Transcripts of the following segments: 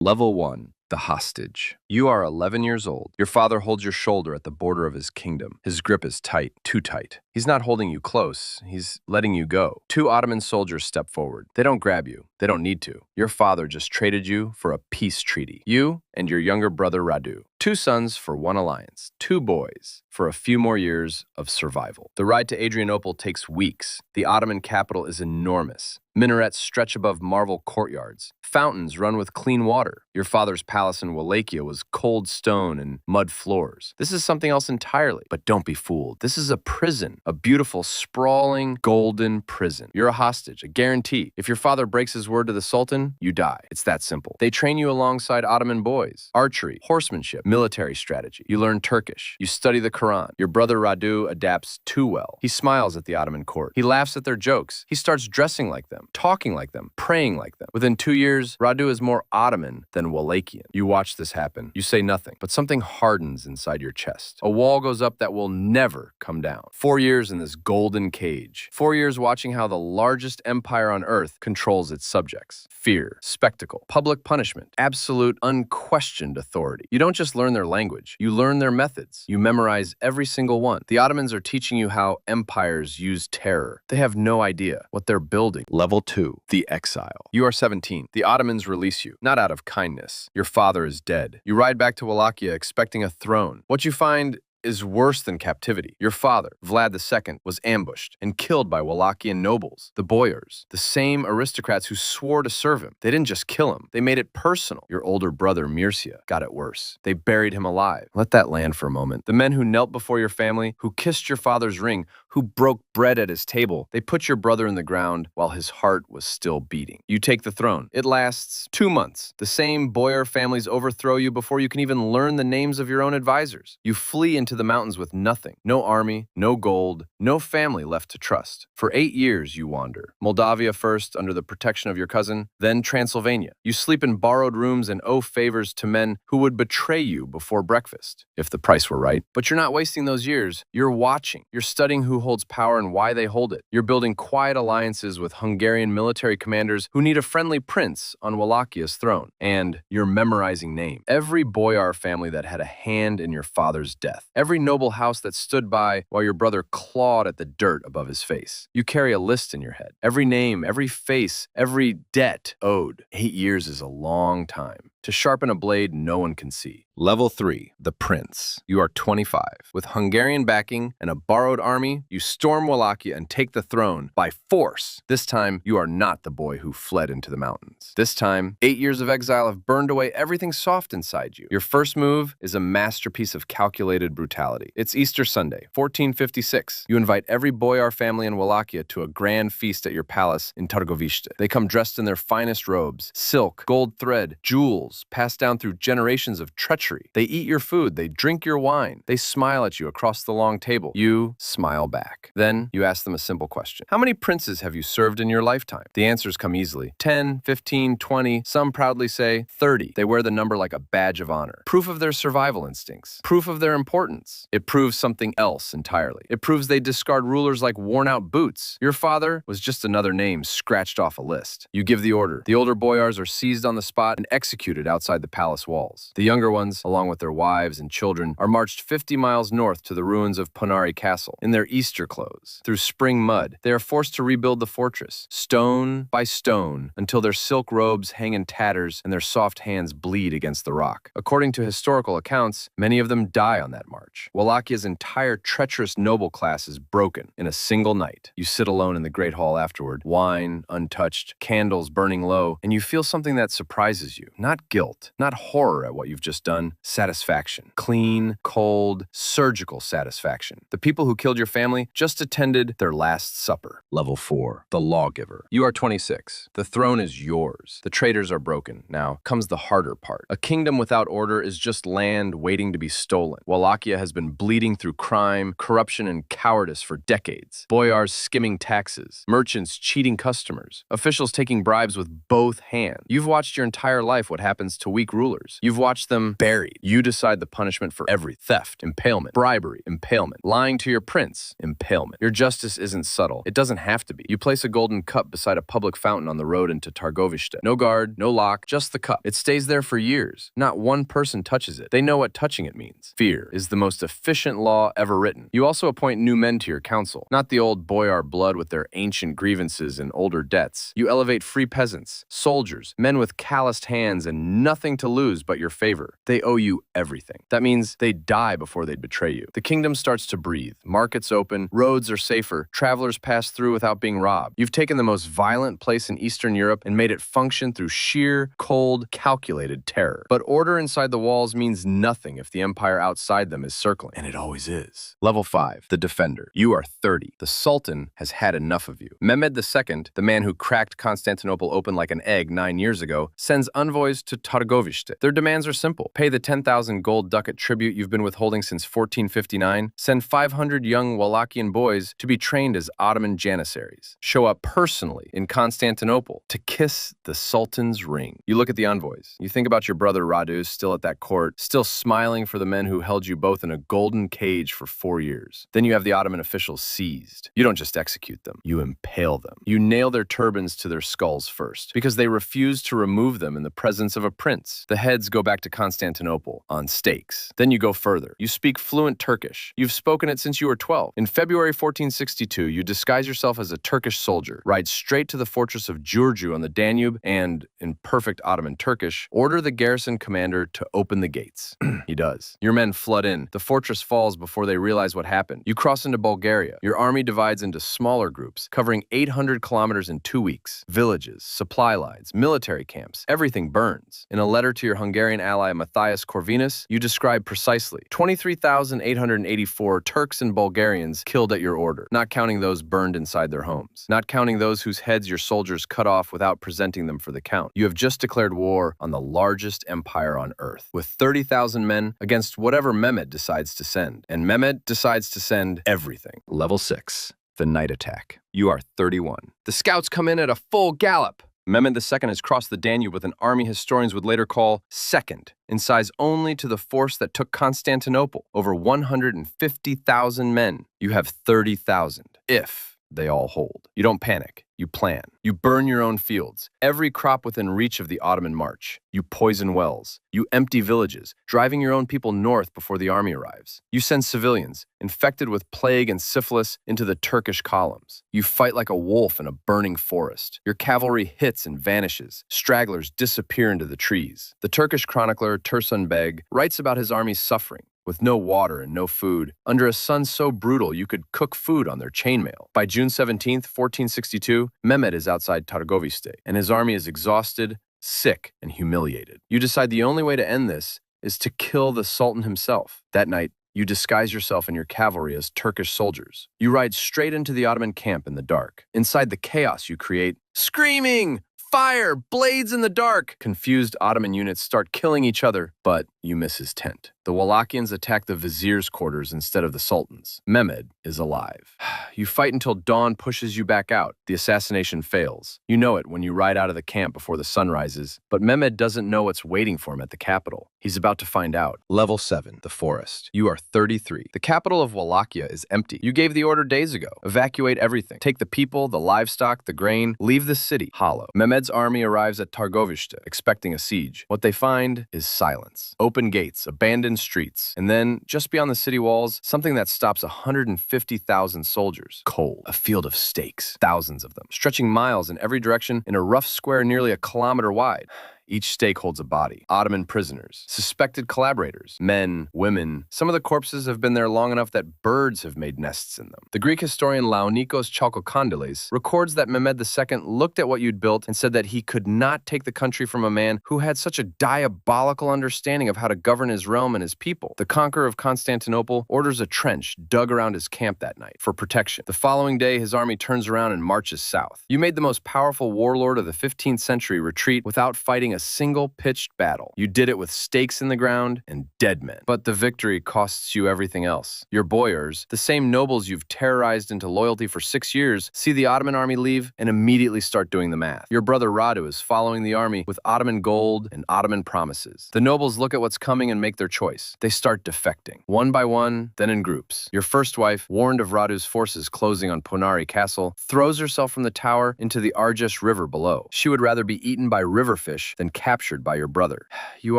Level 1. The hostage. You are 11 years old. Your father holds your shoulder at the border of his kingdom. His grip is tight, too tight. He's not holding you close. He's letting you go. Two Ottoman soldiers step forward. They don't grab you. They don't need to. Your father just traded you for a peace treaty. You and your younger brother Radu. Two sons for one alliance. Two boys for a few more years of survival. The ride to Adrianople takes weeks. The Ottoman capital is enormous. Minarets stretch above marble courtyards. Fountains run with clean water. Your father's palace in Wallachia was cold stone and mud floors. This is something else entirely. But don't be fooled. This is a prison. A beautiful, sprawling, golden prison. You're a hostage, a guarantee. If your father breaks his word to the Sultan, you die. It's that simple. They train you alongside Ottoman boys. Archery, horsemanship, military strategy. You learn Turkish. You study the Quran. Your brother Radu adapts too well. He smiles at the Ottoman court. He laughs at their jokes. He starts dressing like them, talking like them, praying like them. Within 2 years, Radu is more Ottoman than Wallachian. You watch this happen. You say nothing, but something hardens inside your chest. A wall goes up that will never come down. 4 years in this golden cage. 4 years watching how the largest empire on earth controls its subjects. Fear, spectacle, public punishment, absolute unquestioned authority. You don't just learn their language. You learn their methods. You memorize every single one. The Ottomans are teaching you how empires use terror. They have no idea what they're building. Level 2. The exile. You are 17. The Ottomans release you, not out of kindness. Your father is dead. You ride back to Wallachia expecting a throne. What you find is worse than captivity. Your father, Vlad II, was ambushed and killed by Wallachian nobles, the boyars, the same aristocrats who swore to serve him. They didn't just kill him, they made it personal. Your older brother, Mircea, got it worse. They buried him alive. Let that land for a moment. The men who knelt before your family, who kissed your father's ring, who broke bread at his table, they put your brother in the ground while his heart was still beating. You take the throne. It lasts 2 months. The same boyar families overthrow you before you can even learn the names of your own advisors. You flee into the mountains with nothing. No army, no gold, no family left to trust. For 8 years you wander. Moldavia first, under the protection of your cousin, then Transylvania. You sleep in borrowed rooms and owe favors to men who would betray you before breakfast, if the price were right. But you're not wasting those years. You're watching. You're studying who holds power and why they hold it. You're building quiet alliances with Hungarian military commanders who need a friendly prince on Wallachia's throne. And you're memorizing names. Every boyar family that had a hand in your father's death. Every noble house that stood by while your brother clawed at the dirt above his face. You carry a list in your head. Every name, every face, every debt owed. 8 years is a long time. To sharpen a blade no one can see. Level 3. The Prince. You are 25. With Hungarian backing and a borrowed army, you storm Wallachia and take the throne by force. This time, you are not the boy who fled into the mountains. This time, 8 years of exile have burned away everything soft inside you. Your first move is a masterpiece of calculated brutality. It's Easter Sunday, 1456. You invite every boyar family in Wallachia to a grand feast at your palace in Targovište. They come dressed in their finest robes, silk, gold thread, jewels, passed down through generations of treachery. They eat your food, they drink your wine, they smile at you across the long table. You smile back. Then you ask them a simple question. How many princes have you served in your lifetime? The answers come easily. 10, 15, 20, some proudly say 30. They wear the number like a badge of honor. Proof of their survival instincts. Proof of their importance. It proves something else entirely. It proves they discard rulers like worn-out boots. Your father was just another name scratched off a list. You give the order. The older boyars are seized on the spot and executed outside the palace walls. The younger ones, along with their wives and children, are marched 50 miles north to the ruins of Ponari Castle. In their Easter clothes, through spring mud, they are forced to rebuild the fortress, stone by stone, until their silk robes hang in tatters and their soft hands bleed against the rock. According to historical accounts, many of them die on that march. Wallachia's entire treacherous noble class is broken in a single night. You sit alone in the Great Hall afterward, wine untouched, candles burning low, and you feel something that surprises you. Not guilt, not horror at what you've just done, satisfaction. Clean, cold, surgical satisfaction. The people who killed your family just attended their last supper. Level 4. The Lawgiver. You are 26. The throne is yours. The traitors are broken. Now comes the harder part. A kingdom without order is just land waiting to be stolen. Wallachia has been bleeding through crime, corruption, and cowardice for decades. Boyars skimming taxes, merchants cheating customers, officials taking bribes with both hands. You've watched your entire life what happens happens to weak rulers. You've watched them buried. You decide the punishment for every theft, impalement, bribery, impalement, lying to your prince, impalement. Your justice isn't subtle. It doesn't have to be. You place a golden cup beside a public fountain on the road into Targovishte. No guard, no lock, just the cup. It stays there for years. Not one person touches it. They know what touching it means. Fear is the most efficient law ever written. You also appoint new men to your council, not the old boyar blood with their ancient grievances and older debts. You elevate free peasants, soldiers, men with calloused hands and nothing to lose but your favor. They owe you everything. That means they'd die before they'd betray you. The kingdom starts to breathe. Markets open, roads are safer, travelers pass through without being robbed. You've taken the most violent place in Eastern Europe and made it function through sheer, cold, calculated terror. But order inside the walls means nothing if the empire outside them is circling, and it always is. Level 5, the Defender. You are 30. The Sultan has had enough of you. Mehmed II, the man who cracked Constantinople open like an egg 9 years ago, sends envoys to Targovishte. Their demands are simple. Pay the 10,000 gold ducat tribute you've been withholding since 1459. Send 500 young Wallachian boys to be trained as Ottoman janissaries. Show up personally in Constantinople to kiss the Sultan's ring. You look at the envoys. You think about your brother Radu still at that court, still smiling for the men who held you both in a golden cage for 4 years. Then you have the Ottoman officials seized. You don't just execute them. You impale them. You nail their turbans to their skulls first, because they refuse to remove them in the presence of a prince. The heads go back to Constantinople on stakes. Then you go further. You speak fluent Turkish. You've spoken it since you were 12. In February 1462, you disguise yourself as a Turkish soldier, ride straight to the fortress of Giurgiu on the Danube, and, in perfect Ottoman Turkish, order the garrison commander to open the gates. He does. Your men flood in. The fortress falls before they realize what happened. You cross into Bulgaria. Your army divides into smaller groups, covering 800 kilometers in 2 weeks. Villages, supply lines, military camps, everything burns. In a letter to your Hungarian ally Matthias Corvinus, you describe precisely 23,884 Turks and Bulgarians killed at your order, not counting those burned inside their homes, not counting those whose heads your soldiers cut off without presenting them for the count. You have just declared war on the largest empire on earth, with 30,000 men against whatever Mehmed decides to send. And Mehmed decides to send everything. Level 6, the night attack. You are 31. The scouts come in at a full gallop. Mehmed II has crossed the Danube with an army historians would later call second, in size only to the force that took Constantinople, over 150,000 men. You have 30,000, if they all hold. You don't panic. You plan. You burn your own fields, every crop within reach of the Ottoman march. You poison wells. You empty villages, driving your own people north before the army arrives. You send civilians, infected with plague and syphilis, into the Turkish columns. You fight like a wolf in a burning forest. Your cavalry hits and vanishes. Stragglers disappear into the trees. The Turkish chronicler Tursun Beg writes about his army's suffering. With no water and no food, under a sun so brutal you could cook food on their chainmail. By June 17, 1462, Mehmed is outside Targovishte, and his army is exhausted, sick, and humiliated. You decide the only way to end this is to kill the Sultan himself. That night, you disguise yourself and your cavalry as Turkish soldiers. You ride straight into the Ottoman camp in the dark. Inside the chaos you create, screaming, fire, blades in the dark. Confused Ottoman units start killing each other, but you miss his tent. The Wallachians attack the vizier's quarters instead of the Sultan's. Mehmed is alive. You fight until dawn pushes you back out. The assassination fails. You know it when you ride out of the camp before the sun rises, but Mehmed doesn't know what's waiting for him at the capital. He's about to find out. Level 7, the forest. You are 33. The capital of Wallachia is empty. You gave the order days ago. Evacuate everything. Take the people, the livestock, the grain. Leave the city hollow. Mehmed's army arrives at Targovishte, expecting a siege. What they find is silence. Open gates, abandoned streets, and then, just beyond the city walls, something that stops 150,000 soldiers. Cold. A field of stakes. Thousands of them. Stretching miles in every direction in a rough square nearly a kilometer wide. Each stake holds a body. Ottoman prisoners, suspected collaborators, men, women. Some of the corpses have been there long enough that birds have made nests in them. The Greek historian Laonikos Chalkokondyles records that Mehmed II looked at what you'd built and said that he could not take the country from a man who had such a diabolical understanding of how to govern his realm and his people. The conqueror of Constantinople orders a trench dug around his camp that night for protection. The following day, his army turns around and marches south. You made the most powerful warlord of the 15th century retreat without fighting a single pitched battle. You did it with stakes in the ground and dead men. But the victory costs you everything else. Your boyars, the same nobles you've terrorized into loyalty for 6 years, see the Ottoman army leave and immediately start doing the math. Your brother Radu is following the army with Ottoman gold and Ottoman promises. The nobles look at what's coming and make their choice. They start defecting, one by one, then in groups. Your first wife, warned of Radu's forces closing on Ponari Castle, throws herself from the tower into the Argesh River below. She would rather be eaten by river fish than captured by your brother. You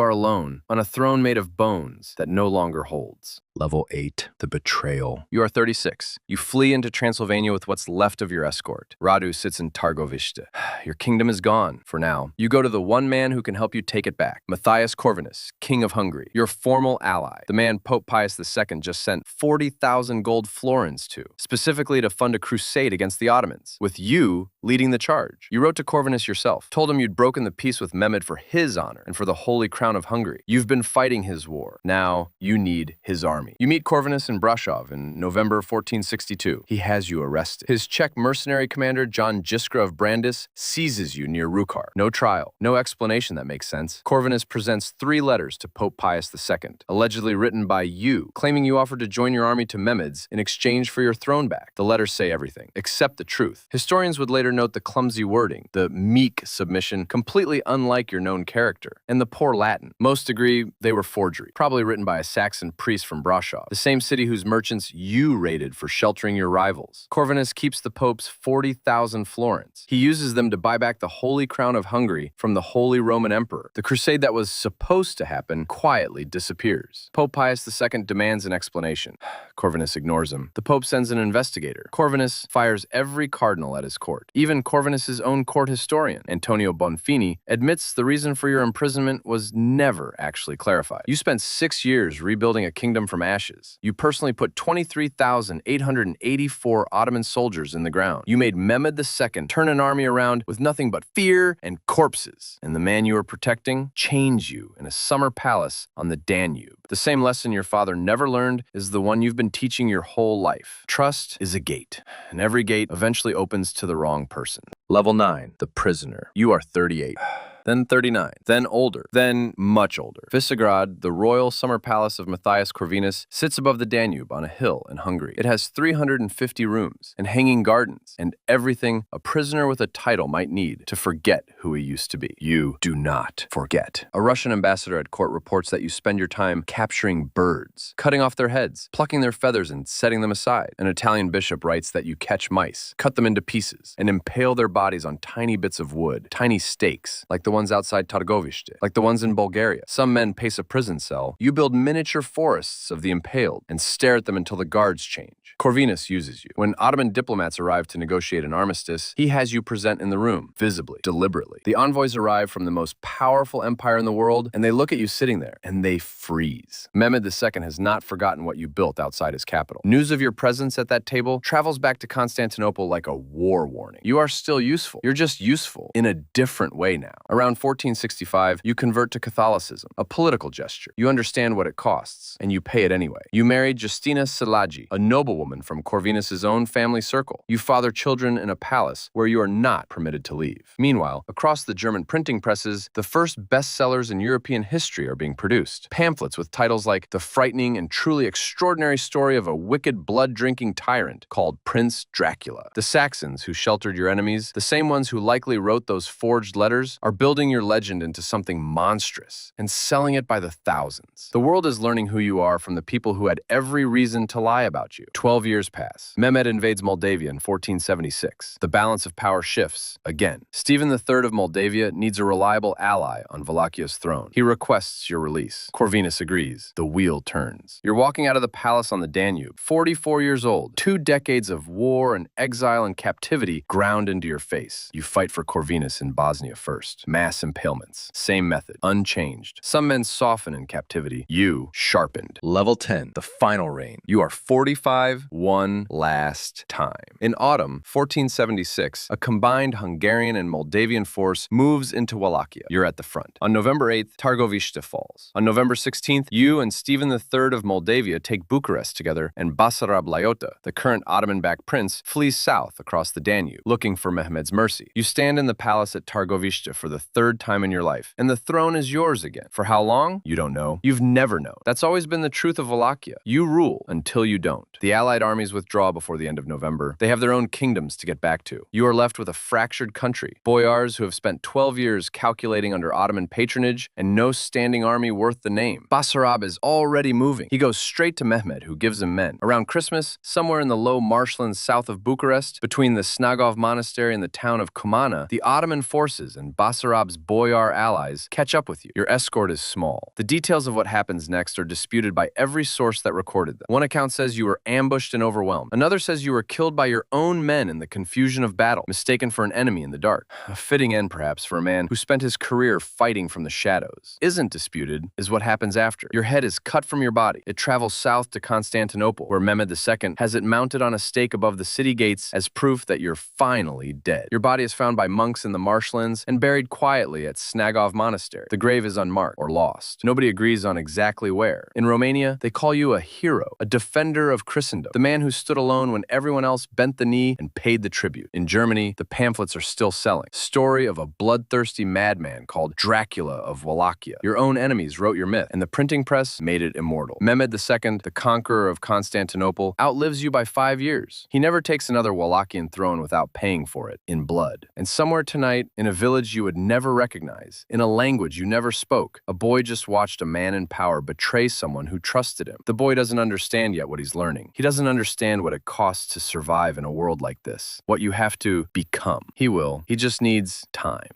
are alone, on a throne made of bones that no longer holds. Level 8, the Betrayal. You are 36. You flee into Transylvania with what's left of your escort. Radu sits in Targovishte. Your kingdom is gone, for now. You go to the one man who can help you take it back, Matthias Corvinus, King of Hungary, your formal ally, the man Pope Pius II just sent 40,000 gold florins to, specifically to fund a crusade against the Ottomans, with you leading the charge. You wrote to Corvinus yourself, told him you'd broken the peace with Mehmed for his honor and for the Holy Crown of Hungary. You've been fighting his war. Now you need his army. You meet Corvinus in Brasov in November 1462. He has you arrested. His Czech mercenary commander, John Jiskra of Brandis, seizes you near Rukar. No trial, no explanation that makes sense. Corvinus presents 3 letters to Pope Pius II, allegedly written by you, claiming you offered to join your army to Mehmed's in exchange for your throne back. The letters say everything, except the truth. Historians would later note the clumsy wording, the meek submission, completely unlike your known character, and the poor Latin. Most agree they were forgery, probably written by a Saxon priest from Brasov, the same city whose merchants you raided for sheltering your rivals. Corvinus keeps the Pope's 40,000 florins. He uses them to buy back the Holy Crown of Hungary from the Holy Roman Emperor. The crusade that was supposed to happen quietly disappears. Pope Pius II demands an explanation. Corvinus ignores him. The Pope sends an investigator. Corvinus fires every cardinal at his court. Even Corvinus's own court historian, Antonio Bonfini, admits the reason for your imprisonment was never actually clarified. You spent 6 years rebuilding a kingdom from ashes. You personally put 23,884 Ottoman soldiers in the ground. You made Mehmed II turn an army around with nothing but fear and corpses. And the man you were protecting chains you in a summer palace on the Danube. The same lesson your father never learned is the one you've been teaching your whole life. Trust is a gate, and every gate eventually opens to the wrong person. Level 9, the prisoner. You are 38. Then 39, then older, then much older. Visegrad, the royal summer palace of Matthias Corvinus, sits above the Danube on a hill in Hungary. It has 350 rooms and hanging gardens and everything a prisoner with a title might need to forget who he used to be. You do not forget. A Russian ambassador at court reports that you spend your time capturing birds, cutting off their heads, plucking their feathers and setting them aside. An Italian bishop writes that you catch mice, cut them into pieces, and impale their bodies on tiny bits of wood, tiny stakes, like the ones outside Targovishte, like the ones in Bulgaria. Some men pace a prison cell. You build miniature forests of the impaled and stare at them until the guards change. Corvinus uses you. When Ottoman diplomats arrive to negotiate an armistice, he has you present in the room, visibly, deliberately. The envoys arrive from the most powerful empire in the world, and they look at you sitting there, and they freeze. Mehmed II has not forgotten what you built outside his capital. News of your presence at that table travels back to Constantinople like a war warning. You are still useful. You're just useful in a different way now. Around 1465, you convert to Catholicism, a political gesture. You understand what it costs, and you pay it anyway. You marry Justina Szilágyi, a noblewoman from Corvinus's own family circle. You father children in a palace where you are not permitted to leave. Meanwhile, across the German printing presses, the first bestsellers in European history are being produced. Pamphlets with titles like The Frightening and Truly Extraordinary Story of a Wicked Blood-Drinking Tyrant called Prince Dracula. The Saxons who sheltered your enemies, the same ones who likely wrote those forged letters, are building your legend into something monstrous and selling it by the thousands. The world is learning who you are from the people who had every reason to lie about you. 12 years pass. Mehmed invades Moldavia in 1476. The balance of power shifts again. Stephen III of Moldavia needs a reliable ally on Walachia's throne. He requests your release. Corvinus agrees. The wheel turns. You're walking out of the palace on the Danube, 44 years old. 2 decades of war and exile and captivity ground into your face. You fight for Corvinus in Bosnia first. Mass impalements. Same method. Unchanged. Some men soften in captivity. You sharpened. Level 10. The final reign. You are 45 one last time. In autumn 1476, a combined Hungarian and Moldavian force moves into Wallachia. You're at the front. On November 8th, Targovishte falls. On November 16th, you and Stephen III of Moldavia take Bucharest together, and Basarab Laiota, the current Ottoman-backed prince, flees south across the Danube, looking for Mehmed's mercy. You stand in the palace at Targovishte for the third time in your life, and the throne is yours again. For how long? You don't know. You've never known. That's always been the truth of Wallachia. You rule until you don't. The Allied armies withdraw before the end of November. They have their own kingdoms to get back to. You are left with a fractured country, boyars who have spent 12 years calculating under Ottoman patronage, and no standing army worth the name. Basarab is already moving. He goes straight to Mehmed, who gives him men. Around Christmas, somewhere in the low marshlands south of Bucharest, between the Snagov monastery and the town of Kumana, the Ottoman forces and Basarab's boyar allies catch up with you. Your escort is small. The details of what happens next are disputed by every source that recorded them. One account says you were ambushed and overwhelmed. Another says you were killed by your own men in the confusion of battle, mistaken for an enemy in the dark. A fitting end, perhaps, for a man who spent his career fighting from the shadows. Isn't disputed is what happens after. Your head is cut from your body. It travels south to Constantinople, where Mehmed II has it mounted on a stake above the city gates as proof that you're finally dead. Your body is found by monks in the marshlands and buried quietly at Snagov Monastery. The grave is unmarked or lost. Nobody agrees on exactly where. In Romania, they call you a hero, a defender of Christendom, the man who stood alone when everyone else bent the knee and paid the tribute. In Germany, the pamphlets are still selling. Story of a bloodthirsty madman called Dracula of Wallachia. Your own enemies wrote your myth, and the printing press made it immortal. Mehmed II, the conqueror of Constantinople, outlives you by 5 years. He never takes another Wallachian throne without paying for it in blood. And somewhere tonight, in a village you would never recognize, in a language you never spoke, a boy just watched a man in power betray someone who trusted him. The boy doesn't understand yet what he's learning. He doesn't understand what it costs to survive in a world like this, what you have to become. He will. He just needs time.